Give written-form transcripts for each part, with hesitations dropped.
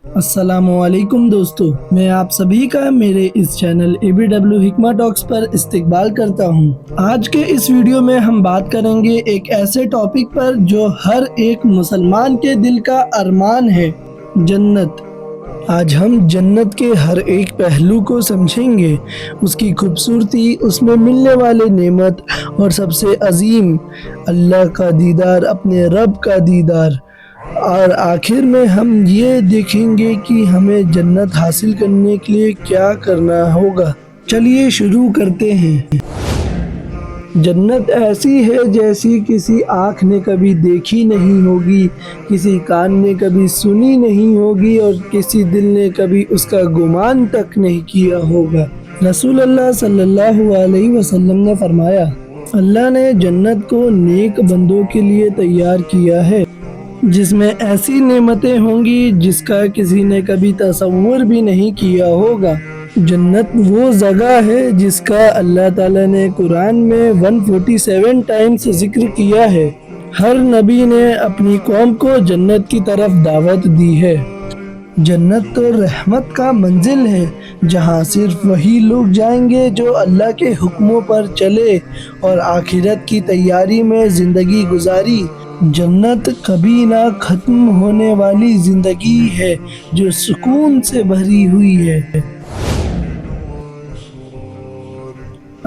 السلام علیکم دوستو، میں آپ سبھی کا میرے اس چینل ABW حکمہ ٹاکس پر استقبال کرتا ہوں۔ آج کے اس ویڈیو میں ہم بات کریں گے ایک ایسے ٹاپک پر جو ہر ایک مسلمان کے دل کا ارمان ہے، جنت۔ آج ہم جنت کے ہر ایک پہلو کو سمجھیں گے، اس کی خوبصورتی، اس میں ملنے والے نعمت اور سب سے عظیم اللہ کا دیدار، اپنے رب کا دیدار، اور آخر میں ہم یہ دیکھیں گے کہ ہمیں جنت حاصل کرنے کے لیے کیا کرنا ہوگا۔ چلیے شروع کرتے ہیں۔ جنت ایسی ہے جیسی کسی آنکھ نے کبھی دیکھی نہیں ہوگی، کسی کان نے کبھی سنی نہیں ہوگی اور کسی دل نے کبھی اس کا گمان تک نہیں کیا ہوگا۔ رسول اللہ صلی اللہ علیہ وسلم نے فرمایا، اللہ نے جنت کو نیک بندوں کے لیے تیار کیا ہے، جس میں ایسی نعمتیں ہوں گی جس کا کسی نے کبھی تصور بھی نہیں کیا ہوگا۔ جنت وہ جگہ ہے جس کا اللہ تعالیٰ نے قرآن میں 147 ٹائمز ذکر کیا ہے۔ ہر نبی نے اپنی قوم کو جنت کی طرف دعوت دی ہے۔ جنت تو رحمت کا منزل ہے، جہاں صرف وہی لوگ جائیں گے جو اللہ کے حکموں پر چلے اور آخرت کی تیاری میں زندگی گزاری۔ جنت کبھی نہ ختم ہونے والی زندگی ہے جو سکون سے بھری ہوئی ہے۔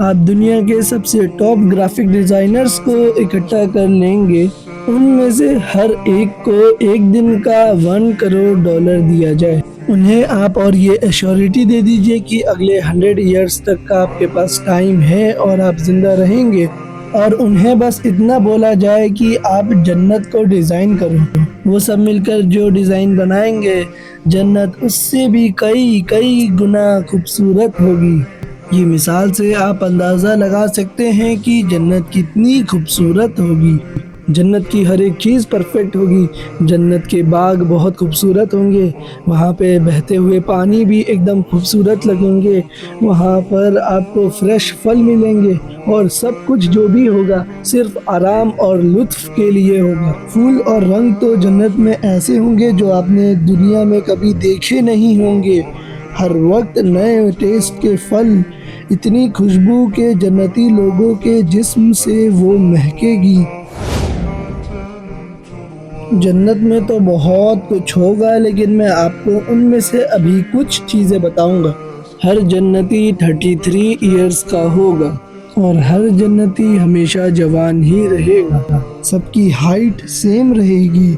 آپ دنیا کے سب سے ٹاپ گرافک ڈیزائنرز کو اکٹھا کر لیں گے، ان میں سے ہر ایک کو ایک دن کا $1 کروڑ دیا جائے، انہیں آپ اور یہ ایشورٹی دے دیجئے کہ اگلے 100 ایئرز تک کا آپ کے پاس ٹائم ہے اور آپ زندہ رہیں گے، اور انہیں بس اتنا بولا جائے کہ آپ جنت کو ڈیزائن کرو، وہ سب مل کر جو ڈیزائن بنائیں گے، جنت اس سے بھی کئی گنا خوبصورت ہوگی۔ یہ مثال سے آپ اندازہ لگا سکتے ہیں کہ جنت کتنی خوبصورت ہوگی۔ جنت کی ہر ایک چیز پرفیکٹ ہوگی۔ جنت کے باغ بہت خوبصورت ہوں گے، وہاں پہ بہتے ہوئے پانی بھی ایک دم خوبصورت لگیں گے، وہاں پر آپ کو فریش پھل ملیں گے، اور سب کچھ جو بھی ہوگا صرف آرام اور لطف کے لیے ہوگا۔ پھول اور رنگ تو جنت میں ایسے ہوں گے جو آپ نے دنیا میں کبھی دیکھے نہیں ہوں گے۔ ہر وقت نئے ٹیسٹ کے پھل، اتنی خوشبو کہ جنتی لوگوں کے جسم سے وہ مہکے گی۔ جنت میں تو بہت کچھ ہوگا، لیکن میں آپ کو ان میں سے ابھی کچھ چیزیں بتاؤں گا۔ ہر جنتی 33 ایئرز کا ہوگا، اور ہر جنتی ہمیشہ جوان ہی رہے گا۔ سب کی ہائٹ سیم رہے گی،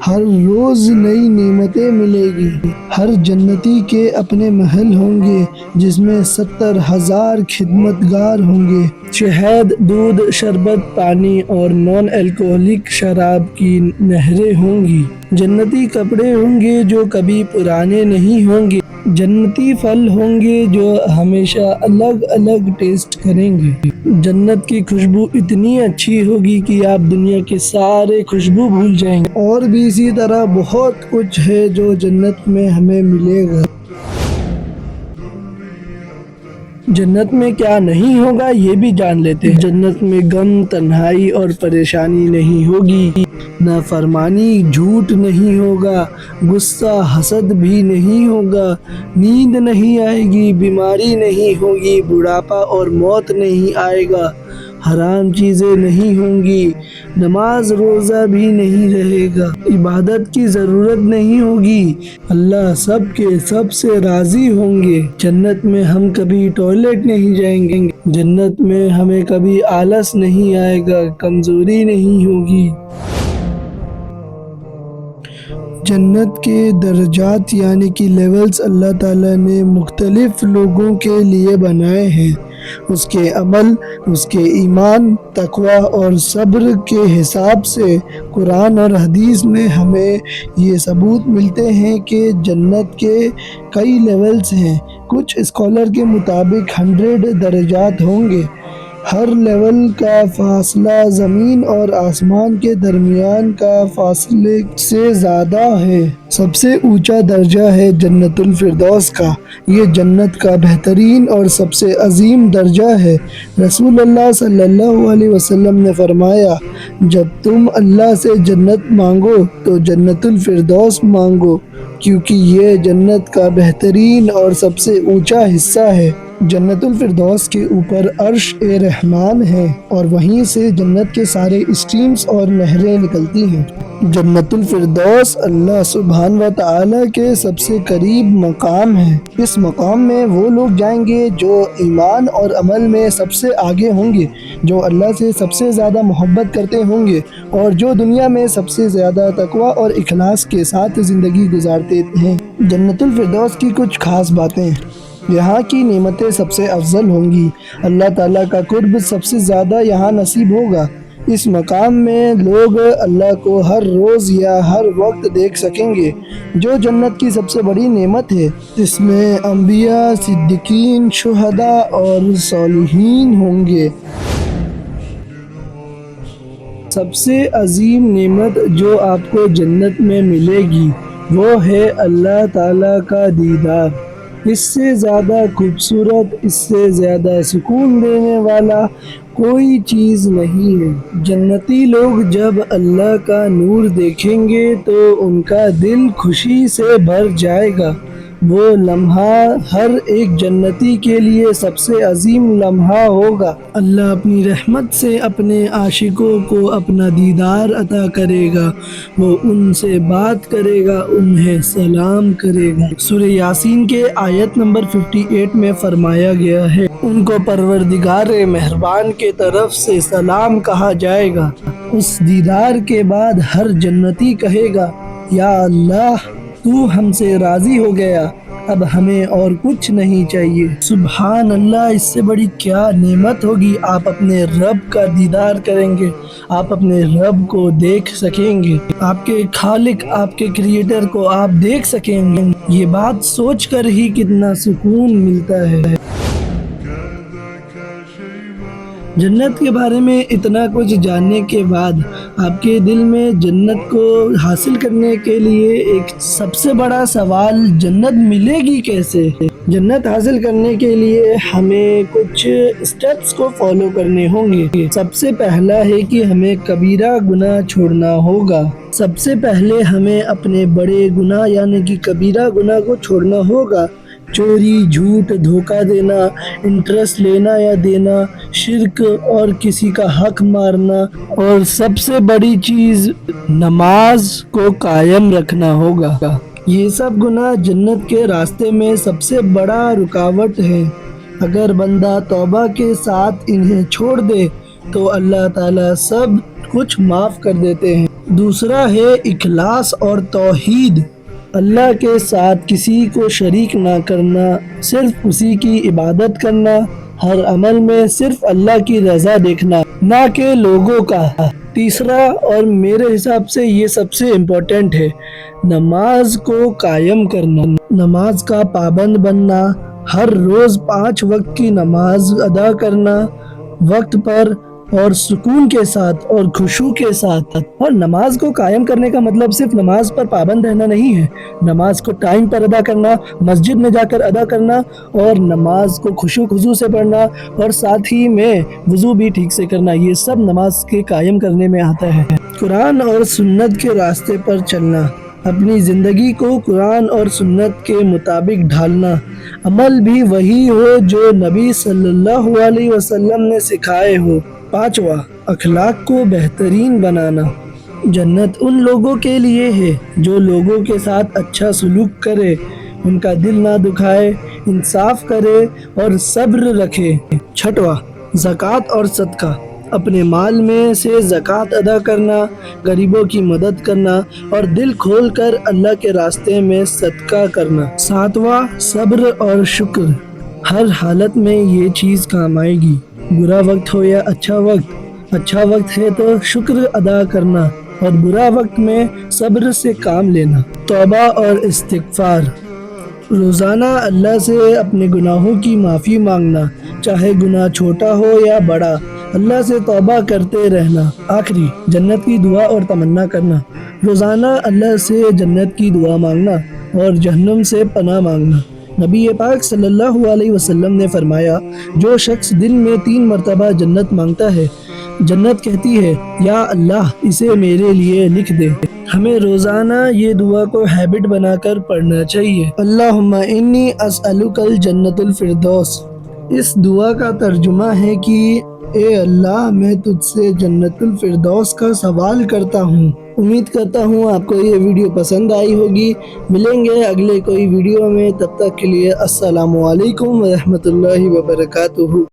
ہر روز نئی نعمتیں ملے گی۔ ہر جنتی کے اپنے محل ہوں گے جس میں 70,000 خدمتگار ہوں گے۔ شہد، دودھ، شربت، پانی اور نان الکوہلک شراب کی نہریں ہوں گی۔ جنتی کپڑے ہوں گے جو کبھی پرانے نہیں ہوں گے۔ جنتی پھل ہوں گے جو ہمیشہ الگ الگ ٹیسٹ کریں گے۔ جنت کی خوشبو اتنی اچھی ہوگی کہ آپ دنیا کے سارے خوشبو بھول جائیں گے۔ اور بھی اسی طرح بہت کچھ ہے جو جنت میں ہمیں ملے گا۔ جنت میں کیا نہیں ہوگا یہ بھی جان لیتے ہیں۔ جنت میں غم، تنہائی اور پریشانی نہیں ہوگی، نافرمانی، جھوٹ نہیں ہوگا، غصہ، حسد بھی نہیں ہوگا، نیند نہیں آئے گی، بیماری نہیں ہوگی، بڑھاپا اور موت نہیں آئے گا، حرام چیزیں نہیں ہوں گی، نماز روزہ بھی نہیں رہے گا، عبادت کی ضرورت نہیں ہوگی، اللہ سب کے سب سے راضی ہوں گے۔ جنت میں ہم کبھی ٹوائلٹ نہیں جائیں گے، جنت میں ہمیں کبھی آلس نہیں آئے گا، کمزوری نہیں ہوگی۔ جنت کے درجات یعنی کہ لیولز اللہ تعالیٰ نے مختلف لوگوں کے لیے بنائے ہیں، اس کے عمل، اس کے ایمان، تقوی اور صبر کے حساب سے۔ قرآن اور حدیث میں ہمیں یہ ثبوت ملتے ہیں کہ جنت کے کئی لیولز ہیں۔ کچھ اسکالر کے مطابق 100 درجات ہوں گے۔ ہر لیول کا فاصلہ زمین اور آسمان کے درمیان کا فاصلے سے زیادہ ہے۔ سب سے اونچا درجہ ہے جنت الفردوس کا، یہ جنت کا بہترین اور سب سے عظیم درجہ ہے۔ رسول اللہ صلی اللہ علیہ وسلم نے فرمایا، جب تم اللہ سے جنت مانگو تو جنت الفردوس مانگو، کیونکہ یہ جنت کا بہترین اور سب سے اونچا حصہ ہے۔ جنت الفردوس کے اوپر عرش رحمان ہے اور وہیں سے جنت کے سارے اسٹریمز اور نہریں نکلتی ہیں۔ جنت الفردوس اللہ سبحانہ و تعالیٰ کے سب سے قریب مقام ہے۔ اس مقام میں وہ لوگ جائیں گے جو ایمان اور عمل میں سب سے آگے ہوں گے، جو اللہ سے سب سے زیادہ محبت کرتے ہوں گے اور جو دنیا میں سب سے زیادہ تقویٰ اور اخلاص کے ساتھ زندگی گزارتے ہیں۔ جنت الفردوس کی کچھ خاص باتیں: یہاں کی نعمتیں سب سے افضل ہوں گی، اللہ تعالیٰ کا قرب سب سے زیادہ یہاں نصیب ہوگا۔ اس مقام میں لوگ اللہ کو ہر روز یا ہر وقت دیکھ سکیں گے، جو جنت کی سب سے بڑی نعمت ہے۔ اس میں انبیاء، صدیقین، شہداء اور صالحین ہوں گے۔ سب سے عظیم نعمت جو آپ کو جنت میں ملے گی وہ ہے اللہ تعالیٰ کا دیدار۔ اس سے زیادہ خوبصورت، اس سے زیادہ سکون دینے والا کوئی چیز نہیں ہے۔ جنتی لوگ جب اللہ کا نور دیکھیں گے تو ان کا دل خوشی سے بھر جائے گا۔ وہ لمحہ ہر ایک جنتی کے لیے سب سے عظیم لمحہ ہوگا۔ اللہ اپنی رحمت سے اپنے عاشقوں کو اپنا دیدار عطا کرے گا، وہ ان سے بات کرے گا، انہیں سلام کرے گا۔ سورہ یاسین کے آیت نمبر 58 میں فرمایا گیا ہے، ان کو پروردگار مہربان کے طرف سے سلام کہا جائے گا۔ اس دیدار کے بعد ہر جنتی کہے گا، یا اللہ تو ہم سے راضی ہو گیا، اب ہمیں اور کچھ نہیں چاہیے۔ سبحان اللہ، اس سے بڑی کیا نعمت ہوگی۔ آپ اپنے رب کا دیدار کریں گے، آپ اپنے رب کو دیکھ سکیں گے، آپ کے خالق، آپ کے کریٹر کو آپ دیکھ سکیں گے۔ یہ بات سوچ کر ہی کتنا سکون ملتا ہے۔ جنت کے بارے میں اتنا کچھ جاننے کے بعد آپ کے دل میں جنت کو حاصل کرنے کے لیے ایک سب سے بڑا سوال، جنت ملے گی کیسے؟ جنت حاصل کرنے کے لیے ہمیں کچھ اسٹیپس کو فالو کرنے ہوں گے۔ سب سے پہلا ہے کہ ہمیں کبیرہ گناہ چھوڑنا ہوگا۔ سب سے پہلے ہمیں اپنے بڑے گناہ یعنی کہ کبیرہ گناہ کو چھوڑنا ہوگا۔ چوری، جھوٹ، دھوکہ دینا، انٹرسٹ لینا یا دینا، شرک اور کسی کا حق مارنا، اور سب سے بڑی چیز نماز کو قائم رکھنا ہوگا۔ یہ سب گناہ جنت کے راستے میں سب سے بڑا رکاوٹ ہے۔ اگر بندہ توبہ کے ساتھ انہیں چھوڑ دے تو اللہ تعالیٰ سب کچھ معاف کر دیتے ہیں۔ دوسرا ہے اخلاص اور توحید، اللہ کے ساتھ کسی کو شریک نہ کرنا، صرف اسی کی عبادت کرنا، ہر عمل میں صرف اللہ کی رضا دیکھنا، نہ کہ لوگوں کا۔ تیسرا اور میرے حساب سے یہ سب سے امپورٹنٹ ہے، نماز کو قائم کرنا، نماز کا پابند بننا، ہر روز 5 وقت کی نماز ادا کرنا وقت پر اور سکون کے ساتھ اور خشوع کے ساتھ۔ اور نماز کو قائم کرنے کا مطلب صرف نماز پر پابند رہنا نہیں ہے، نماز کو ٹائم پر ادا کرنا، مسجد میں جا کر ادا کرنا اور نماز کو خشوع خضوع سے پڑھنا اور ساتھ ہی میں وضو بھی ٹھیک سے کرنا، یہ سب نماز کے قائم کرنے میں آتا ہے۔ قرآن اور سنت کے راستے پر چلنا، اپنی زندگی کو قرآن اور سنت کے مطابق ڈھالنا، عمل بھی وہی ہو جو نبی صلی اللہ علیہ وسلم نے سکھائے ہو۔ پانچواں، اخلاق کو بہترین بنانا، جنت ان لوگوں کے لیے ہے جو لوگوں کے ساتھ اچھا سلوک کرے، ان کا دل نہ دکھائے، انصاف کرے اور صبر رکھے۔ چھٹواں، زکوٰۃ اور صدقہ، اپنے مال میں سے زکوٰۃ ادا کرنا، غریبوں کی مدد کرنا اور دل کھول کر اللہ کے راستے میں صدقہ کرنا۔ ساتواں، صبر اور شکر، ہر حالت میں یہ چیز کام آئے گی، برا وقت ہو یا اچھا وقت ہے تو شکر ادا کرنا اور برا وقت میں صبر سے کام لینا۔ توبہ اور استغفار، روزانہ اللہ سے اپنے گناہوں کی معافی مانگنا، چاہے گناہ چھوٹا ہو یا بڑا، اللہ سے توبہ کرتے رہنا۔ آخری، جنت کی دعا اور تمنا کرنا، روزانہ اللہ سے جنت کی دعا مانگنا اور جہنم سے پناہ مانگنا۔ نبی پاک صلی اللہ علیہ وسلم نے فرمایا، جو شخص دن میں 3 مرتبہ جنت مانگتا ہے، جنت کہتی ہے، یا اللہ اسے میرے لیے لکھ دے۔ ہمیں روزانہ یہ دعا کو ہیبٹ بنا کر پڑھنا چاہیے۔ اللہم انی اسألک الجنت الفردوس۔ اس دعا کا ترجمہ ہے کہ اے اللہ، میں تجھ سے جنت الفردوس کا سوال کرتا ہوں۔ امید کرتا ہوں آپ کو یہ ویڈیو پسند آئی ہوگی۔ ملیں گے اگلے کوئی ویڈیو میں، تب تک کے لیے السلام علیکم ورحمۃ اللہ وبرکاتہ۔